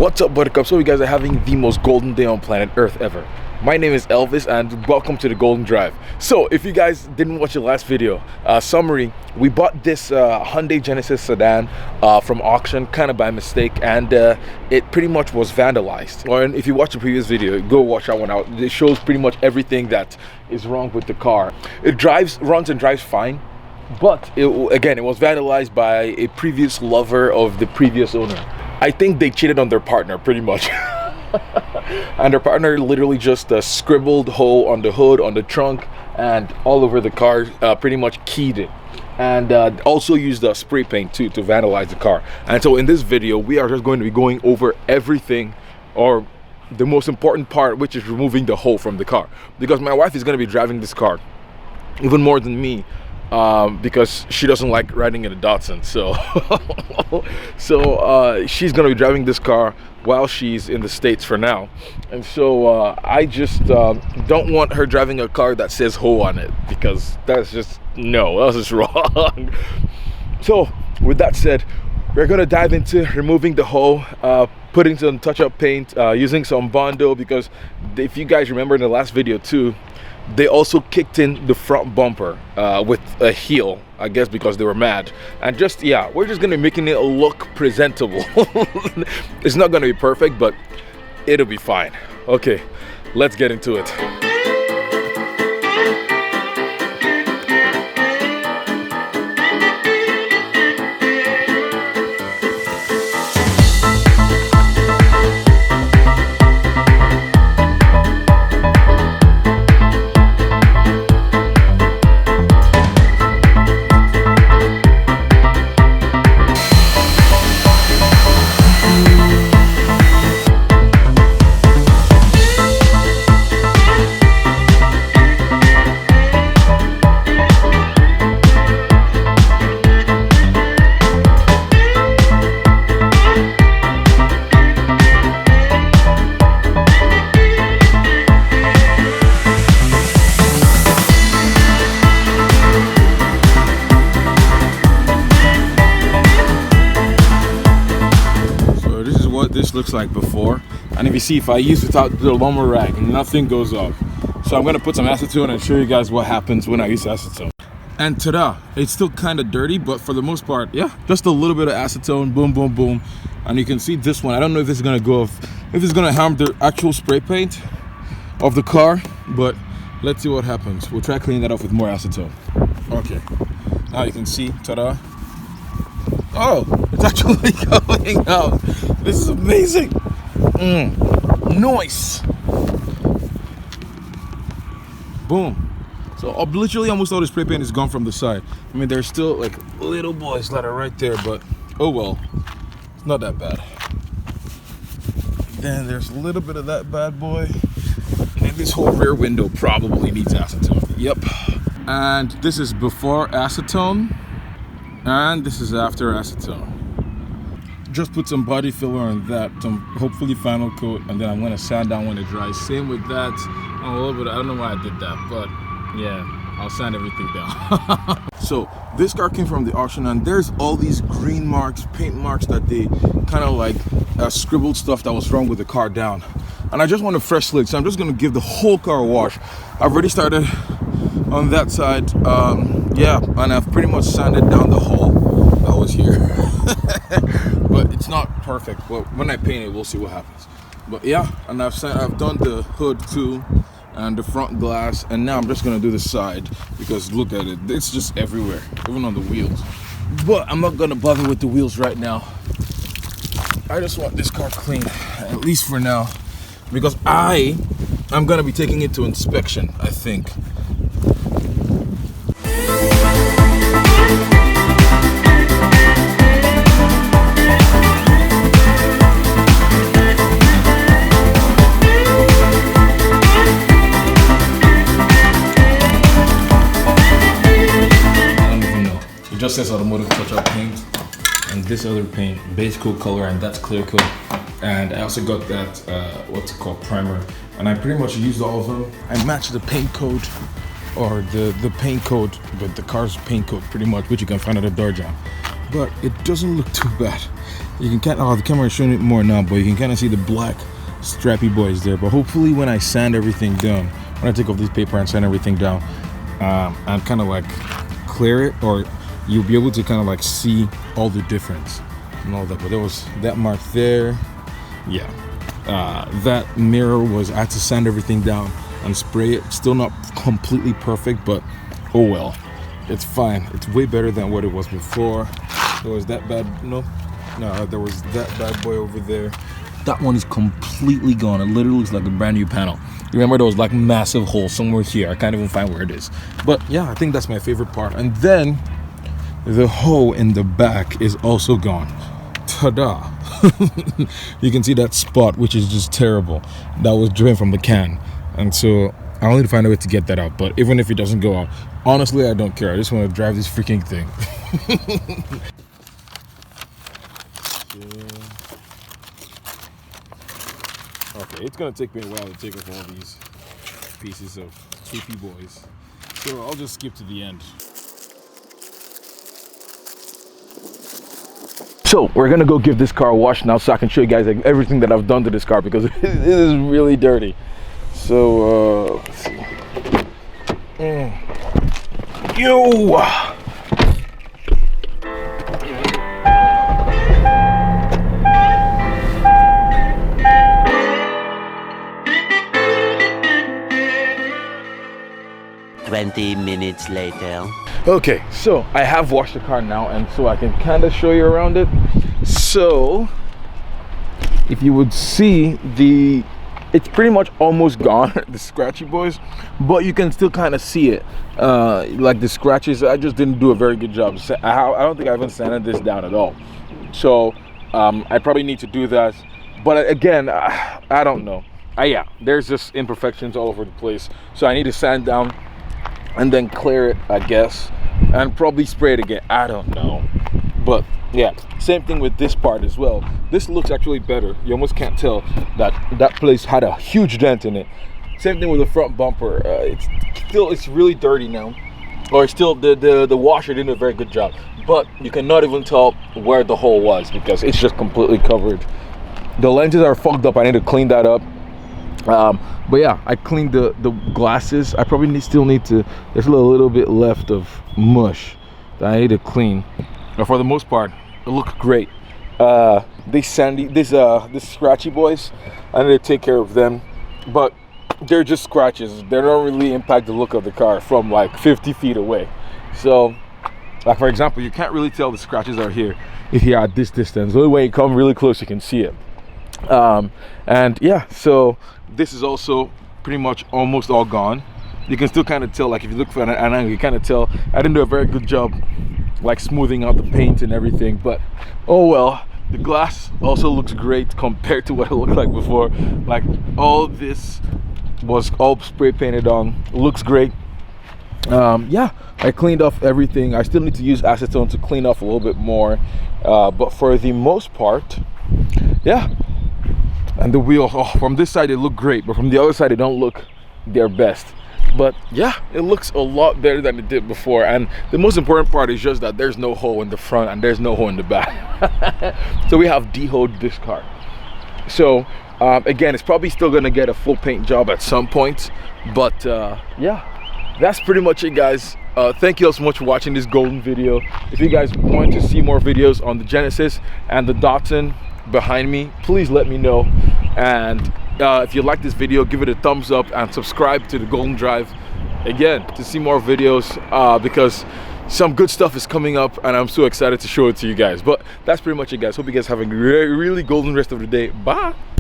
What's up, buttercups? So you guys are having the most golden day on planet Earth ever. My name is Elvis and welcome to the Golden Drive. So if you guys didn't watch the last video, summary, we bought this Hyundai Genesis sedan from auction kind of by mistake, and it pretty much was vandalized. Or if you watch the previous video, go watch that one out. It shows pretty much everything that is wrong with the car. It runs and drives fine, but it was vandalized by a previous lover of the previous owner. I think they cheated on their partner pretty much. And their partner literally just scribbled hole on the hood, on the trunk, and all over the car, pretty much keyed it. And also used spray paint too to vandalize the car. And so in this video, we are just going to be going over everything, or the most important part, which is removing the hole from the car. Because my wife is going to be driving this car, even more than me. Because she doesn't like riding in a Datsun, so she's gonna be driving this car while she's in the States for now. And so I just don't want her driving a car that says "ho" on it, because that's just wrong. So with that said, we're gonna dive into removing the hole, putting some touch-up paint, using some Bondo, because if you guys remember in the last video too, they also kicked in the front bumper with a heel, I guess because they were mad. And just, yeah, we're just gonna be making it look presentable. It's not gonna be perfect, but it'll be fine. Okay, let's get into it. This looks like before, and if you see, if I use without the lumber rag, nothing goes up. So I'm gonna put some acetone and show you guys what happens when I use acetone. And ta-da, it's still kind of dirty, but for the most part, yeah, just a little bit of acetone, boom boom boom. And you can see this one, I don't know if this is gonna go off, if it's gonna harm the actual spray paint of the car, but let's see what happens. We'll try cleaning that off with more acetone. Okay, now you can see, ta-da. Oh, it's actually going out. This is amazing. Nice. Boom. So literally almost all the spray paint is gone from the side. I mean, there's still like little boys that are right there, but oh well, it's not that bad. Then there's a little bit of that bad boy. And this whole rear window probably needs acetone. Yep. And this is before acetone. And this is after acetone. Just put some body filler on that, some hopefully final coat, and then I'm gonna sand down when it dries. Same with that. A little bit, I don't know why I did that, but yeah, I'll sand everything down. So this car came from the auction, and there's all these green marks, paint marks that they kind of like scribbled stuff that was wrong with the car down. And I just want a fresh slate, so I'm just gonna give the whole car a wash. I've already started on that side, yeah, and I've pretty much sanded down the hole that was here. But it's not perfect, but when I paint it, we'll see what happens. But yeah, and I've done the hood too, and the front glass, and now I'm just gonna do the side, because look at it, it's just everywhere, even on the wheels. But I'm not gonna bother with the wheels right now. I just want this car clean, at least for now, because I'm gonna be taking it to inspection, I think. It just says automotive touch-up paint, and this other paint, base coat color, and that's clear coat. And I also got that what's it called, primer, and I pretty much used all of them. I matched the paint code, or the paint code with the car's paint code pretty much, which you can find at a door jam. But it doesn't look too bad. You can kind of, oh, the camera is showing it more now, but you can kind of see the black strappy boys there. But hopefully when I sand everything down, when I take off this paper and sand everything down, and kind of like clear it, or you'll be able to kind of like see all the difference and all that. But there was that mark there. Yeah, that mirror was, I had to sand everything down and spray it. Still not completely perfect, but oh well, it's fine. It's way better than what it was before. There was that bad, no, there was that bad boy over there. That one is completely gone. It literally looks like a brand new panel. You remember there was like massive hole somewhere here. I can't even find where it is. But yeah, I think that's my favorite part. And then the hole in the back is also gone. Ta-da! You can see that spot, which is just terrible. That was driven from the can. And so I need to find a way to get that out. But even if it doesn't go out, honestly, I don't care. I just want to drive this freaking thing. Okay, it's gonna take me a while to take off all these pieces of soupy boys, so I'll just skip to the end. So we're gonna go give this car a wash now, so I can show you guys like, everything that I've done to this car, because it is really dirty. So let's see. Yo! 20 minutes later. Okay, so I have washed the car now, and so I can kind of show you around it. So if you would see, it's pretty much almost gone, the scratchy boys, but you can still kind of see it, like the scratches. I just didn't do a very good job. I don't think I even sanded this down at all, so I probably need to do that. But again, I don't know. Yeah, there's just imperfections all over the place, so I need to sand down and then clear it, I guess, and probably spray it again. I don't know. But yeah, same thing with this part as well. This looks actually better. You almost can't tell that that place had a huge dent in it. Same thing with the front bumper. It's really dirty now, or still the washer didn't do a very good job, but you cannot even tell where the hole was because it's just completely covered. The lenses are fucked up. I need to clean that up. But yeah, I cleaned the glasses. I probably still need to, there's a little bit left of mush that I need to clean. But for the most part, it looked great. These scratchy boys, I need to take care of them, but they're just scratches. They don't really impact the look of the car from like 50 feet away. So like, for example, you can't really tell the scratches are here if you're at this distance. The only way you come really close, you can see it. And yeah, so this is also pretty much almost all gone. You can still kind of tell, like if you look for an angle, you kind of tell I didn't do a very good job like smoothing out the paint and everything, but oh well. The glass also looks great compared to what it looked like before. Like all this was all spray painted on. It looks great. Yeah, I cleaned off everything. I still need to use acetone to clean off a little bit more, but for the most part, yeah. And the wheels, oh, from this side they look great, but from the other side they don't look their best. But yeah, it looks a lot better than it did before. And the most important part is just that there's no hole in the front and there's no hole in the back. So we have de-hoed this car. So again, it's probably still gonna get a full paint job at some point, but yeah, that's pretty much it, guys. Thank you all so much for watching this golden video. If you guys want to see more videos on the Genesis and the Datsun behind me, please let me know. And if you like this video, give it a thumbs up and subscribe to the Golden Drive again to see more videos, because some good stuff is coming up and I'm so excited to show it to you guys. But that's pretty much it, guys. Hope you guys have a really golden rest of the day. Bye.